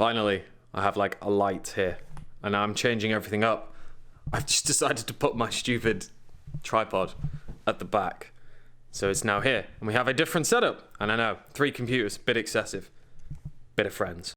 Finally, I have like a light here, and now I'm changing everything up. I've just decided to put my stupid tripod at the back. So it's now here, and we have a different setup. And I know, 3 computers, bit excessive. Bit of friends.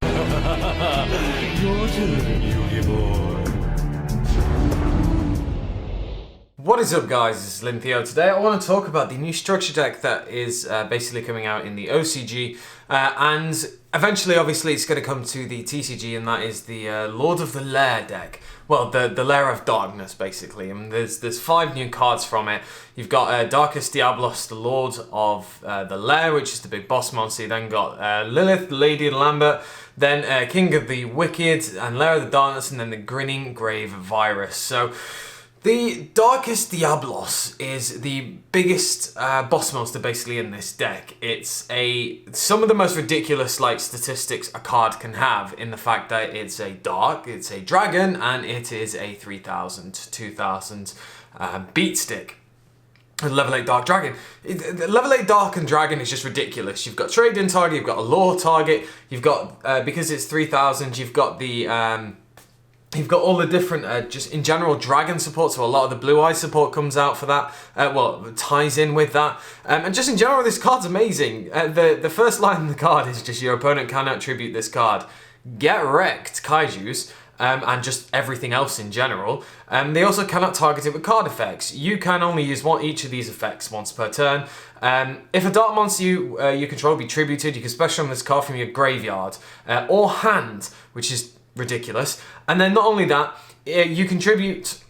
What is up, guys? This is AlintheaYoh. Today I want to talk about the new structure deck that is basically coming out in the OCG, and eventually obviously it's going to come to the TCG, and that is the Lord of the Lair deck. Well, the Lair of Darkness, basically. And there's 5 new cards from it. You've got Darkest Diablos, the Lord of the Lair, which is the big boss monster. You then got Lilith, Lady Lambert, then King of the Wicked, and Lair of the Darkness, and then the Grinning Grave Virus. So the Darkest Diablos is the biggest boss monster basically in this deck. It's some of the most ridiculous statistics a card can have, in the fact that it's a dragon, and it is a 3000 to 2000 beat stick. A level 8 Dark Dragon. Level 8 Dark and Dragon is just ridiculous. You've got trade-in target, you've got a lore target, you've got, because it's 3000, you've got the you've got all the different, just in general, dragon support, so a lot of the blue eye support comes out for that, ties in with that. And just in general, this card's amazing. The first line in the card is just, your opponent cannot tribute this card. Get wrecked, Kaijus, and just everything else in general. They also cannot target it with card effects. You can only use each of these effects once per turn. If a dark monster you control be tributed, you can special summon this card from your graveyard or hand, which is ridiculous. And then not only that, you contribute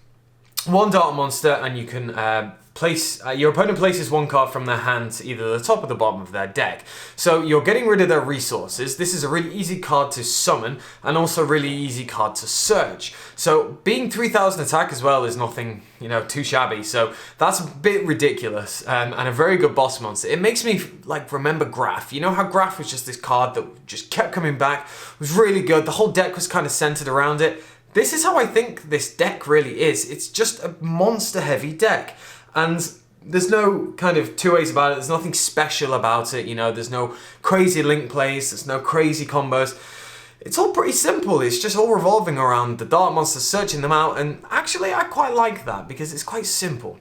1 dark monster, and you can place your opponent places 1 card from their hand to either the top or the bottom of their deck. So you're getting rid of their resources. This is a really easy card to summon, and also a really easy card to search. So being 3000 attack as well is nothing, too shabby. So that's a bit ridiculous, and a very good boss monster. It makes me remember Graph. You know how Graph was just this card that just kept coming back, was really good. The whole deck was kind of centered around it. This is how I think this deck really is. It's just a monster heavy deck. And there's no kind of two ways about it. There's nothing special about it, there's no crazy link plays, there's no crazy combos. It's all pretty simple. It's just all revolving around the dark monsters, searching them out, and actually I quite like that because it's quite simple.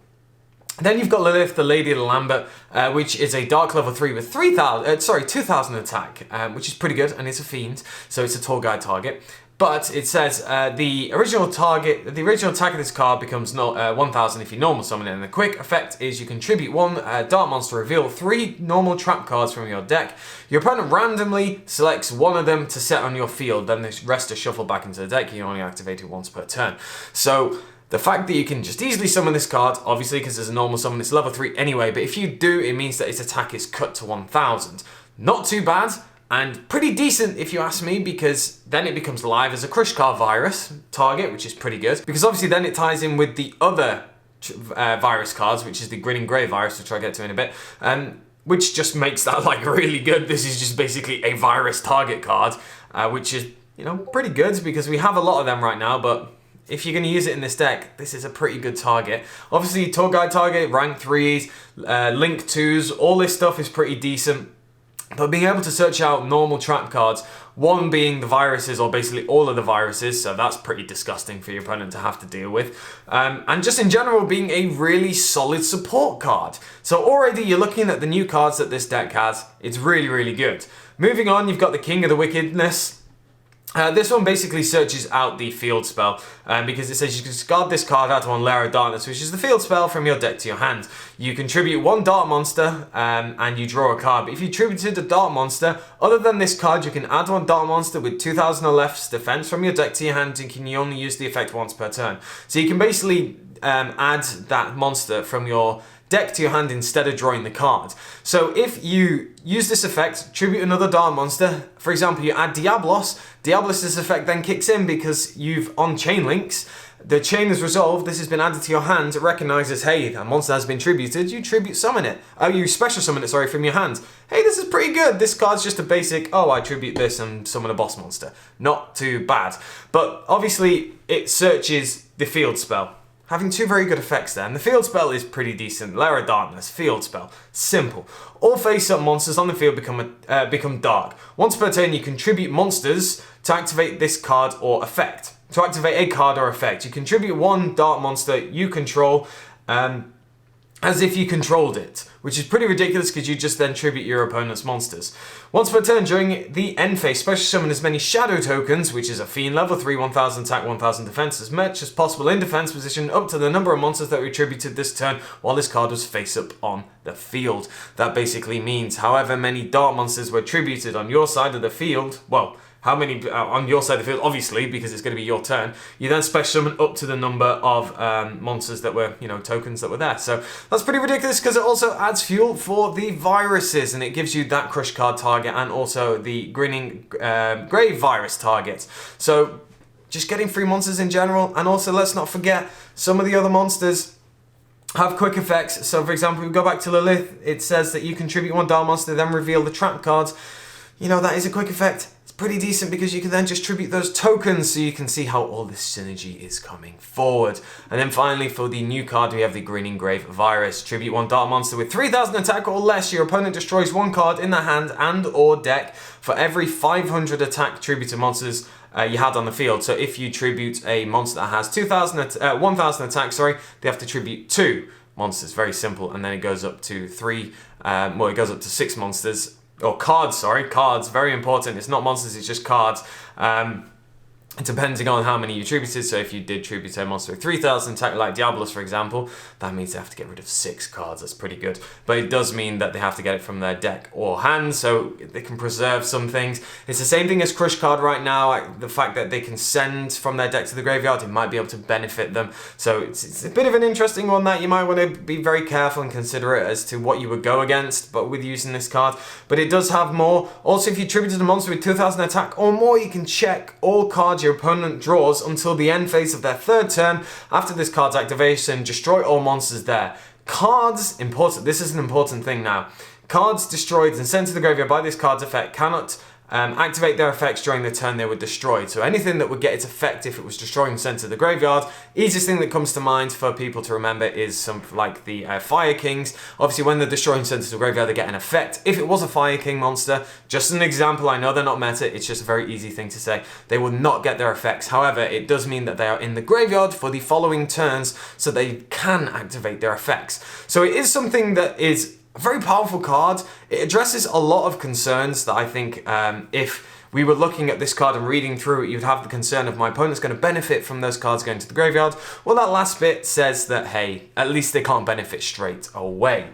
Then you've got Lilith, the Lady Lambert, which is a dark level 3 with 2000 attack, which is pretty good, and it's a fiend, so it's a tall guy target. But it says the original attack of this card becomes 1000 if you normal summon it, and the quick effect is you contribute 1 dark monster, reveal 3 normal trap cards from your deck. Your opponent randomly selects 1 of them to set on your field, then the rest are shuffled back into the deck. You only activate it once per turn. So the fact that you can just easily summon this card, obviously because there's a normal summon, it's level 3 anyway, but if you do, it means that its attack is cut to 1000. Not too bad. And pretty decent if you ask me, because then it becomes live as a Crush Card Virus target, which is pretty good. Because obviously then it ties in with the other virus cards, which is the Grinning Grave Virus, which I'll get to in a bit, which just makes that really good. This is just basically a virus target card, which is, pretty good because we have a lot of them right now, but if you're going to use it in this deck, this is a pretty good target. Obviously, Tour Guide target, rank 3s, link 2s, all this stuff is pretty decent. But being able to search out normal trap cards, 1 being the viruses, or basically all of the viruses, so that's pretty disgusting for your opponent to have to deal with. And just in general, being a really solid support card. So already you're looking at the new cards that this deck has. It's really, really good. Moving on, you've got the King of the Wickedness. This one basically searches out the field spell, because it says you can discard this card out on Lair of Darkness, which is the field spell from your deck to your hand. You contribute 1 dark monster, and you draw a card. But if you tributed a dark monster, other than this card, you can add 1 dark monster with 2000 or less defense from your deck to your hand, and can you only use the effect once per turn. So you can basically add that monster from your deck to your hand instead of drawing the card. So if you use this effect, tribute another dark monster, for example, you add Diablos, Diablos' effect then kicks in because you've on chain links, the chain is resolved, this has been added to your hand, it recognizes, hey, a monster has been tributed, you tribute summon it. You special summon it, from your hand. Hey, this is pretty good. This card's just a basic, I tribute this and summon a boss monster. Not too bad. But obviously, it searches the field spell. Having 2 very good effects there, and the field spell is pretty decent. Lair of Darkness, field spell, simple. All face-up monsters on the field become dark. Once per turn, you contribute monsters to activate this card or effect. To activate a card or effect, you contribute one dark monster you control as if you controlled it, which is pretty ridiculous because you just then tribute your opponent's monsters. Once per turn during the end phase, special summon as many shadow tokens, which is a fiend level 3, 1000 attack, 1000 defense, as much as possible in defense position up to the number of monsters that were attributed this turn while this card was face up on the field. That basically means however many dark monsters were attributed on your side of the field, well, how many on your side of the field, obviously, because it's going to be your turn. You then special summon up to the number of monsters that were, tokens that were there. So that's pretty ridiculous because it also adds fuel for the viruses and it gives you that crush card target and also the grinning grave virus target. So just getting free monsters in general, and also let's not forget some of the other monsters have quick effects. So for example, we go back to Lilith, it says that you contribute one dark monster, then reveal the trap cards. That is a quick effect. Pretty decent because you can then just tribute those tokens, so you can see how all this synergy is coming forward. And then finally for the new card we have the Grinning Grave Virus. Tribute one dark monster with 3000 attack or less. Your opponent destroys one card in their hand and or deck for every 500 attack tributed monsters you had on the field. So if you tribute a monster that has 1000 attack, they have to tribute 2 monsters. Very simple. And then it goes up to 3, it goes up to 6 monsters. Or cards, cards, very important. It's not monsters, it's just cards. Depending on how many you tributed, so if you did tribute a monster with 3000 attack, like Diablos for example, that means they have to get rid of 6 cards, that's pretty good. But it does mean that they have to get it from their deck or hand, so they can preserve some things. It's the same thing as Crush card right now, like the fact that they can send from their deck to the graveyard, it might be able to benefit them. So it's a bit of an interesting one that you might want to be very careful and considerate as to what you would go against, but with using this card. But it does have more. Also, if you tributed a monster with 2000 attack or more, you can check all cards your opponent draws until the end phase of their 3rd turn. After this card's activation, destroy all monsters there. Cards, important, this is an important thing now. Cards destroyed and sent to the graveyard by this card's effect cannot activate their effects during the turn they were destroyed. So anything that would get its effect if it was destroyed and sent to the graveyard, easiest thing that comes to mind for people to remember is something like the Fire Kings. Obviously when they're destroyed and sent to the graveyard they get an effect. If it was a Fire King monster, just an example, I know they're not meta, it's just a very easy thing to say, they will not get their effects. However, it does mean that they are in the graveyard for the following turns so they can activate their effects. So it is something that is a very powerful card. It addresses a lot of concerns that I think if we were looking at this card and reading through it, you'd have the concern of my opponent's going to benefit from those cards going to the graveyard. Well, that last bit says that, hey, at least they can't benefit straight away.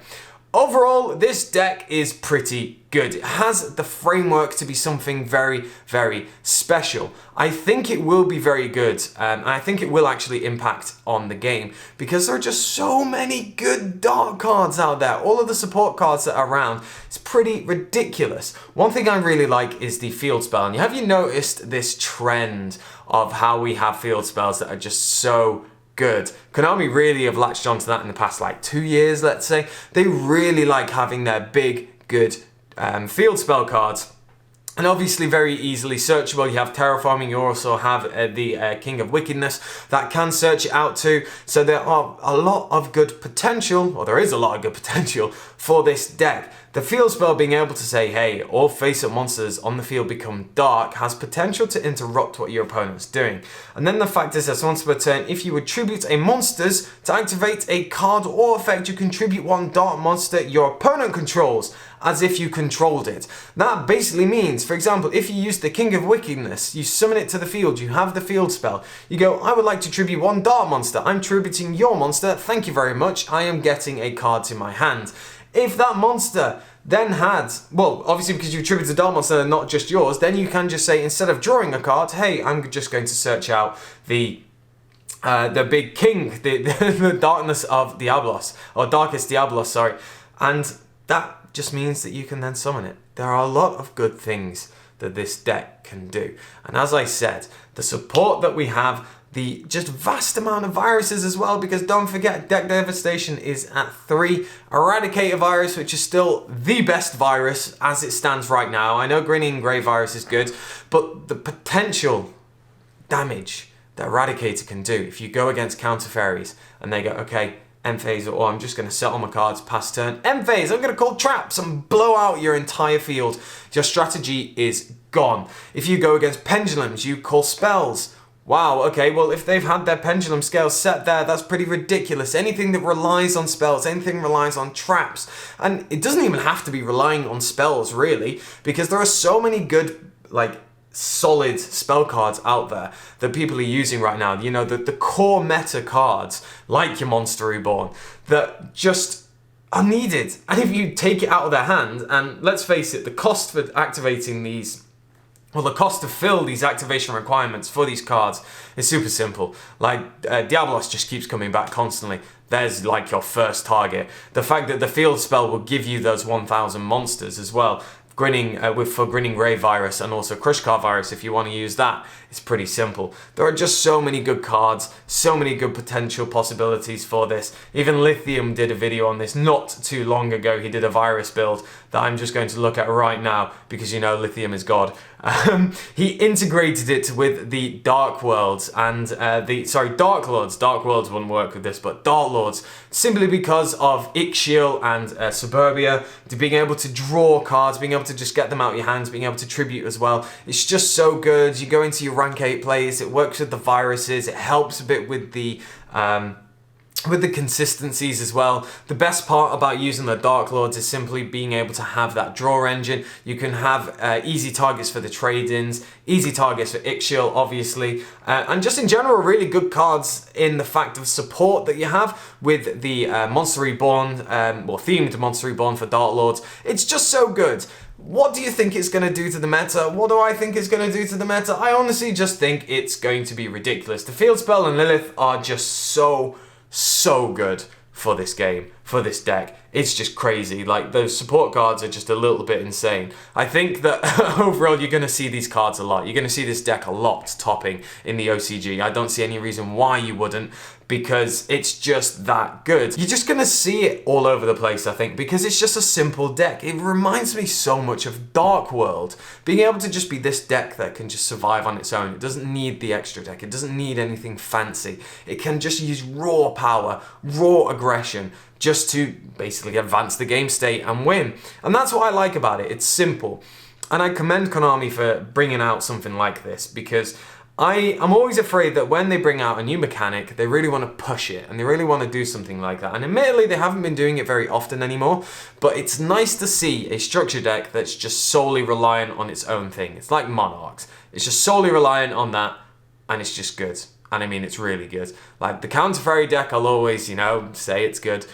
Overall, this deck is pretty good. It has the framework to be something very, very special. I think it will be very good, and I think it will actually impact on the game because there are just so many good dark cards out there. All of the support cards that are around, it's pretty ridiculous. One thing I really like is the field spell, and have you noticed this trend of how we have field spells that are just so good? Konami really have latched onto that in the past 2 years, let's say. They really like having their big, good field spell cards. And obviously very easily searchable. You have Terraforming, you also have the King of Wickedness that can search it out too. So there are a lot of good potential, or there is a lot of good potential for this deck. The field spell being able to say, hey, all face-up monsters on the field become dark has potential to interrupt what your opponent's doing. And then the fact is that once per turn, if you would tribute a monsters to activate a card or effect, you contribute one dark monster your opponent controls as if you controlled it. That basically means, for example, if you use the King of Wickedness, you summon it to the field, you have the field spell, you go, I would like to tribute one dark monster, I'm tributing your monster, thank you very much, I am getting a card to my hand. If that monster then had, well, obviously because you tributed a dark monster and not just yours, then you can just say, instead of drawing a card, hey, I'm just going to search out the big king, the darkness of Diablos, or darkest Diablos, sorry, and that just means that you can then summon it. There are a lot of good things that this deck can do. And as I said, the support that we have, the just vast amount of viruses as well, because don't forget, Deck Devastation is at 3. Eradicate a virus, which is still the best virus as it stands right now. I know Grinning Grey virus is good, but the potential damage that Eradicator can do, if you go against counter fairies and they go, okay, end phase, or I'm just going to set all my cards past turn. End phase, I'm going to call traps and blow out your entire field. Your strategy is gone. If you go against pendulums, you call spells. Wow, okay, well, if they've had their pendulum scales set there, that's pretty ridiculous. Anything that relies on spells, anything relies on traps. And it doesn't even have to be relying on spells, really, because there are so many good, like, solid spell cards out there that people are using right now. You know, the core meta cards, like your Monster Reborn, that just are needed. And if you take it out of their hand, and let's face it, the cost for activating these, well, the cost to fill these activation requirements for these cards is super simple. Like, Diablos just keeps coming back constantly. There's like your first target. The fact that the field spell will give you those 1,000 monsters as well, for Grinning Grave Virus and also Crush Card Virus, if you want to use that, it's pretty simple. There are just so many good cards, so many good potential possibilities for this. Even Lithium did a video on this not too long ago. He did a virus build that I'm just going to look at right now because, you know, Lithium is God. He integrated it with the Dark Worlds and Dark Lords. Dark Worlds wouldn't work with this, but Dark Lords, simply because of Ixiel and Suburbia, to being able to draw cards, being able to just get them out of your hands, being able to tribute as well. It's just so good. You go into your rank 8 plays, it works with the viruses, it helps a bit with the consistencies as well. The best part about using the Dark Lords is simply being able to have that draw engine. You can have easy targets for the trade-ins, easy targets for Ixiel, obviously, and just in general, really good cards in the fact of support that you have with the Monster Reborn, themed Monster Reborn for Dark Lords. It's just so good. What do you think it's going to do to the meta? What do I think it's going to do to the meta? I honestly just think it's going to be ridiculous. The Field Spell and Lilith are just so good for this game, for this deck. It's just crazy. Like, those support cards are just a little bit insane. I think that overall you're going to see these cards a lot. You're going to see this deck a lot topping in the OCG. I don't see any reason why you wouldn't, because it's just that good. You're just going to see it all over the place, I think, because it's just a simple deck. It reminds me so much of Dark World. Being able to just be this deck that can just survive on its own. It doesn't need the extra deck. It doesn't need anything fancy. It can just use raw power, raw aggression, just to basically advance the game state and win. And that's what I like about it. It's simple. And I commend Konami for bringing out something like this, because I'm always afraid that when they bring out a new mechanic, they really want to push it and they really want to do something like that. And admittedly, they haven't been doing it very often anymore, but it's nice to see a structure deck that's just solely reliant on its own thing. It's like Monarchs. It's just solely reliant on that, and it's just good. And I mean, it's really good. Like, the Counter Fairy deck, I'll always, you know, say it's good,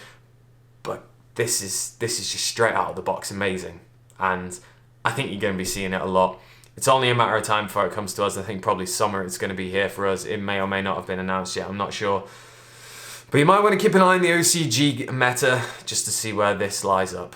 but this is just straight out of the box amazing. And I think you're going to be seeing it a lot. It's only a matter of time before it comes to us. I think probably summer it's going to be here for us. It may or may not have been announced yet, I'm not sure. But you might want to keep an eye on the OCG meta just to see where this lies up.